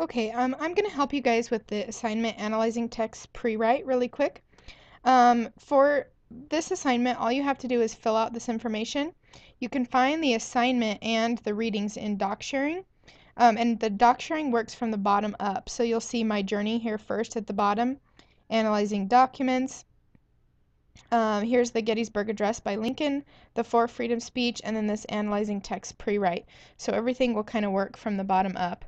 Okay, I'm going to help you guys with the assignment Analyzing Texts Prewrite really quick. For this assignment, all you have to do is fill out this information. You can find the assignment and the readings in doc sharing. And the doc sharing works from the bottom up. So you'll see my journey here first at the bottom, analyzing documents. Here's the Gettysburg Address by Lincoln, the Four Freedom Speech, and then this Analyzing Text Prewrite. So everything will kind of work from the bottom up.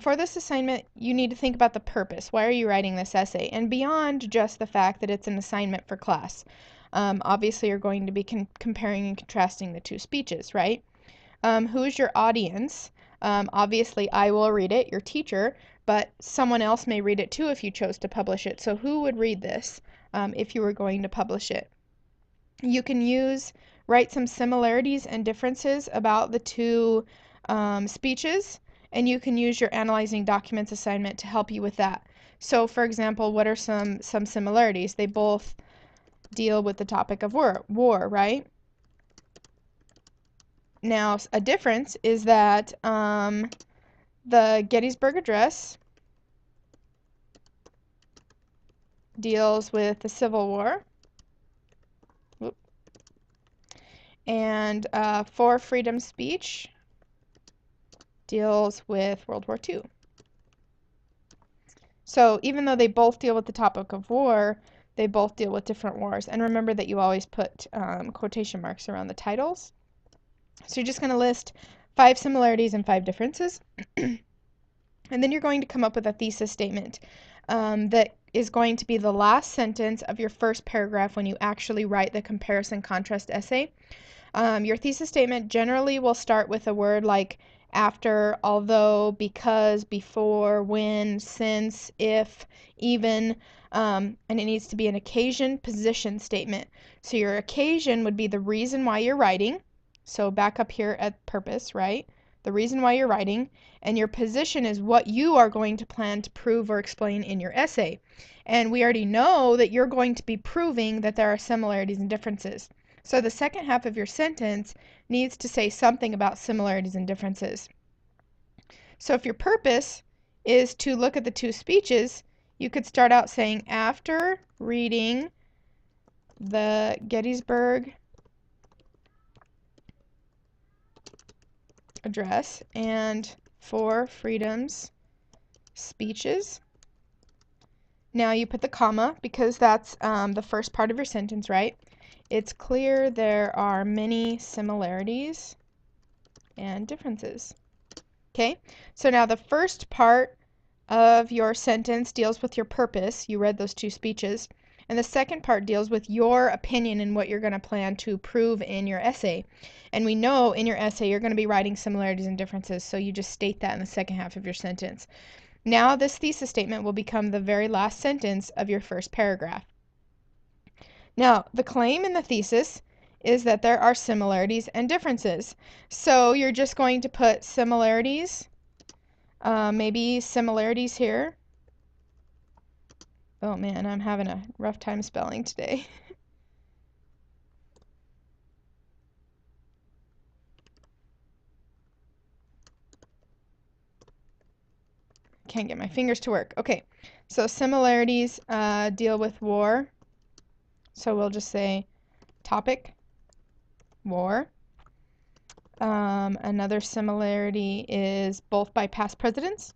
For this assignment, you need to think about the purpose. Why are you writing this essay? And beyond just the fact that it's an assignment for class. Obviously, you're going to be comparing and contrasting the two speeches, right? Who is your audience? Obviously, I will read it, your teacher, but someone else may read it too if you chose to publish it. So who would read this if you were going to publish it? You can write some similarities and differences about the two speeches, and you can use your Analyzing Documents assignment to help you with that. So, for example, what are some similarities? They both deal with the topic of war, right? Now, a difference is that the Gettysburg Address deals with the Civil War, and For Freedom Speech deals with World War II. So even though they both deal with the topic of war, they both deal with different wars. And remember that you always put quotation marks around the titles. So you're just going to list 5 similarities and 5 differences. And then you're going to come up with a thesis statement that is going to be the last sentence of your first paragraph when you actually write the comparison contrast essay. Your thesis statement generally will start with a word like after, although, because, before, when, since, if, even, and it needs to be an occasion position statement. So your occasion would be the reason why you're writing. So back up here at purpose, right? The reason why you're writing, and your position is what you are going to plan to prove or explain in your essay. And we already know that you're going to be proving that there are similarities and differences. So the second half of your sentence needs to say something about similarities and differences. So if your purpose is to look at the two speeches, you could start out saying, after reading the Gettysburg Address and Four Freedoms speeches. Now you put the comma because that's the first part of your sentence, right? It's clear there are many similarities and differences. Okay, so now the first part of your sentence deals with your purpose. You read those two speeches. And the second part deals with your opinion and what you're going to plan to prove in your essay. And we know in your essay you're going to be writing similarities and differences, so you just state that in the second half of your sentence. Now this thesis statement will become the very last sentence of your first paragraph. Now, the claim in the thesis is that there are similarities and differences. So you're just going to put similarities, maybe similarities here. Oh man, I'm having a rough time spelling today. Can't get my fingers to work. Okay, so similarities deal with war. So we'll just say topic, war. Another similarity is both by past presidents.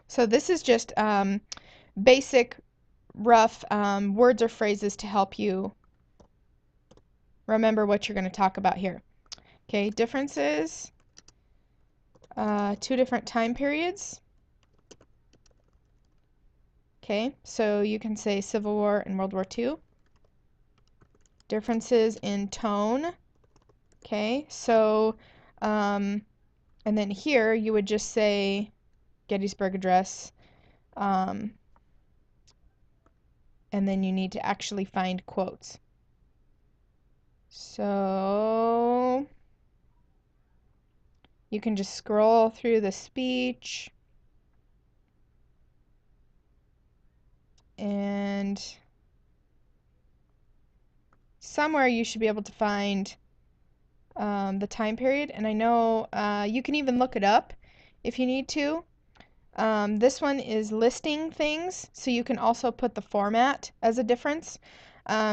So this is just basic, rough words or phrases to help you remember what you're going to talk about here. Okay, differences, 2 different time periods. Okay, so you can say Civil War and World War II. Differences in tone. Okay, so, and then here you would just say Gettysburg Address, and then you need to actually find quotes. So you can just scroll through the speech and somewhere you should be able to find the time period, and I know you can even look it up if you need to. This one is listing things, so you can also put the format as a difference.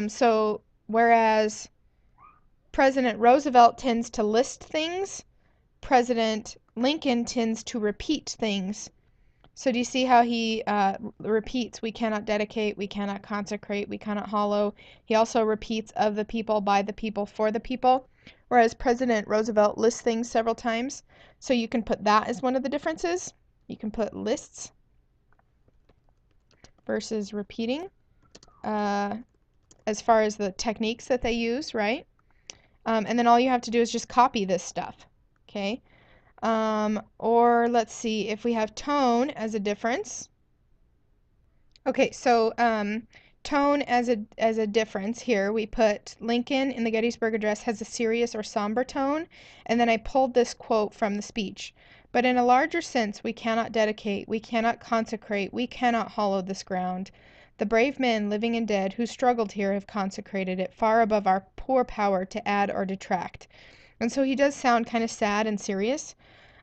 So whereas President Roosevelt tends to list things, President Lincoln tends to repeat things. So do you see how he repeats, we cannot dedicate, we cannot consecrate, we cannot hallow. He also repeats of the people, by the people, for the people, whereas President Roosevelt lists things several times. So you can put that as one of the differences. You can put lists versus repeating as far as the techniques that they use, right? And then all you have to do is just copy this stuff, okay? Or let's see if we have tone as a difference. Okay, so tone as a difference here, we put Lincoln in the Gettysburg Address has a serious or somber tone, and then I pulled this quote from the speech. But in a larger sense, we cannot dedicate, we cannot consecrate, we cannot hallow this ground. The brave men, living and dead, who struggled here have consecrated it far above our poor power to add or detract. And so he does sound kind of sad and serious.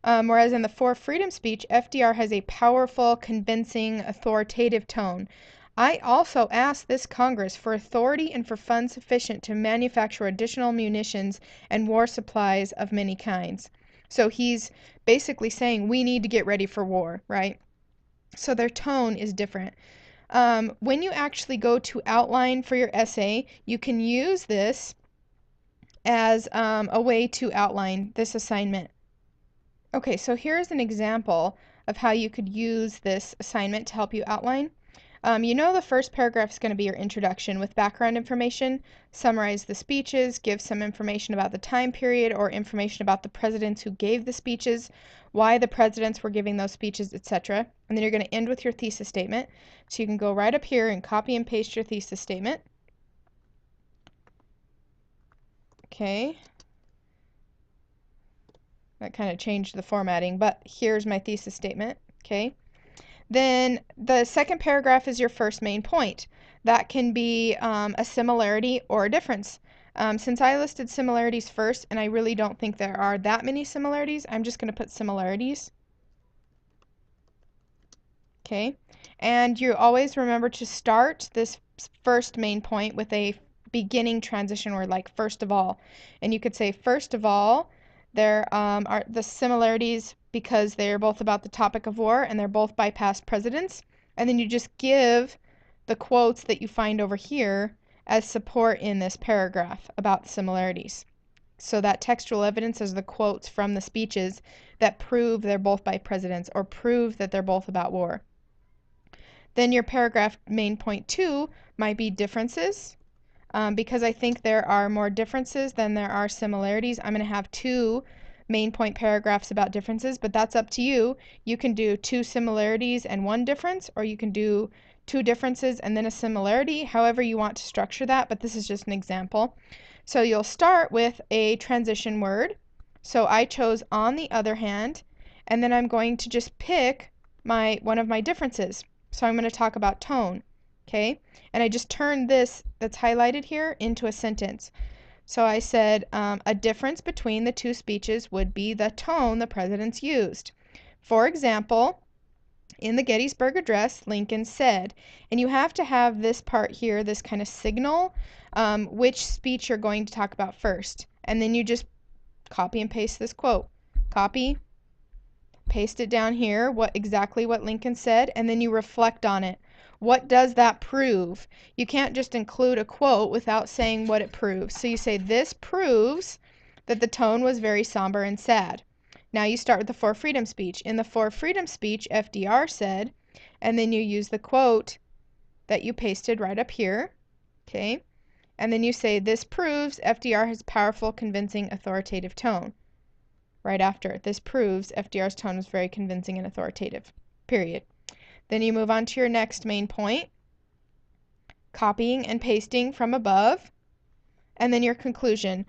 Whereas in the For Freedom speech, FDR has a powerful, convincing, authoritative tone. I also ask this Congress for authority and for funds sufficient to manufacture additional munitions and war supplies of many kinds. So he's basically saying we need to get ready for war, right? So their tone is different. When you actually go to outline for your essay, you can use this as a way to outline this assignment. Okay, so here's an example of how you could use this assignment to help you outline. You know the first paragraph is going to be your introduction with background information, summarize the speeches, give some information about the time period or information about the presidents who gave the speeches, why the presidents were giving those speeches, etc. And then you're going to end with your thesis statement. So you can go right up here and copy and paste your thesis statement. Okay. That kind of changed the formatting, but here's my thesis statement, okay? Then the second paragraph is your first main point. That can be a similarity or a difference. Since I listed similarities first, and I really don't think there are that many similarities, I'm just going to put similarities. Okay, and you always remember to start this first main point with a beginning transition word like first of all. And you could say, first of all, there are the similarities because they're both about the topic of war and they're both by past presidents. And then you just give the quotes that you find over here as support in this paragraph about the similarities. So that textual evidence is the quotes from the speeches that prove they're both by presidents or prove that they're both about war. Then your paragraph main point 2 might be differences. Because I think there are more differences than there are similarities, I'm going to have 2 main point paragraphs about differences, but that's up to you. You can do 2 similarities and 1 difference, or you can do 2 differences and then a similarity, however you want to structure that, but this is just an example. So you'll start with a transition word. So I chose on the other hand, and then I'm going to just pick one of my differences. So I'm going to talk about tone. Okay, and I just turned this that's highlighted here into a sentence. So I said a difference between the 2 speeches would be the tone the presidents used. For example, in the Gettysburg Address, Lincoln said, and you have to have this part here, this kind of signal, which speech you're going to talk about first. And then you just copy and paste this quote. Copy, paste it down here, exactly what Lincoln said, and then you reflect on it. What does that prove? You can't just include a quote without saying what it proves. So you say, this proves that the tone was very somber and sad. Now you start with the For Freedom speech. In the For Freedom speech, FDR said, and then you use the quote that you pasted right up here, okay? And then you say, this proves FDR has powerful, convincing, authoritative tone. Right after, this proves FDR's tone was very convincing and authoritative, period. Then you move on to your next main point, copying and pasting from above, and then your conclusion.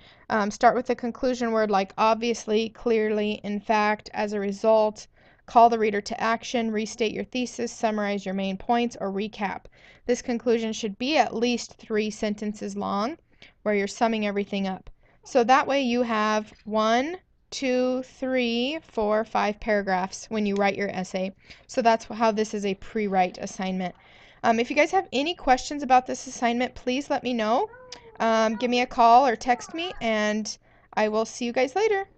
Start with a conclusion word like obviously, clearly, in fact, as a result, call the reader to action, restate your thesis, summarize your main points, or recap. This conclusion should be at least 3 sentences long where you're summing everything up. So that way you have 1, 2, 3, 4, 5 paragraphs when you write your essay. So that's how this is a pre-write assignment. If you guys have any questions about this assignment, please let me know. Give me a call or text me, and I will see you guys later.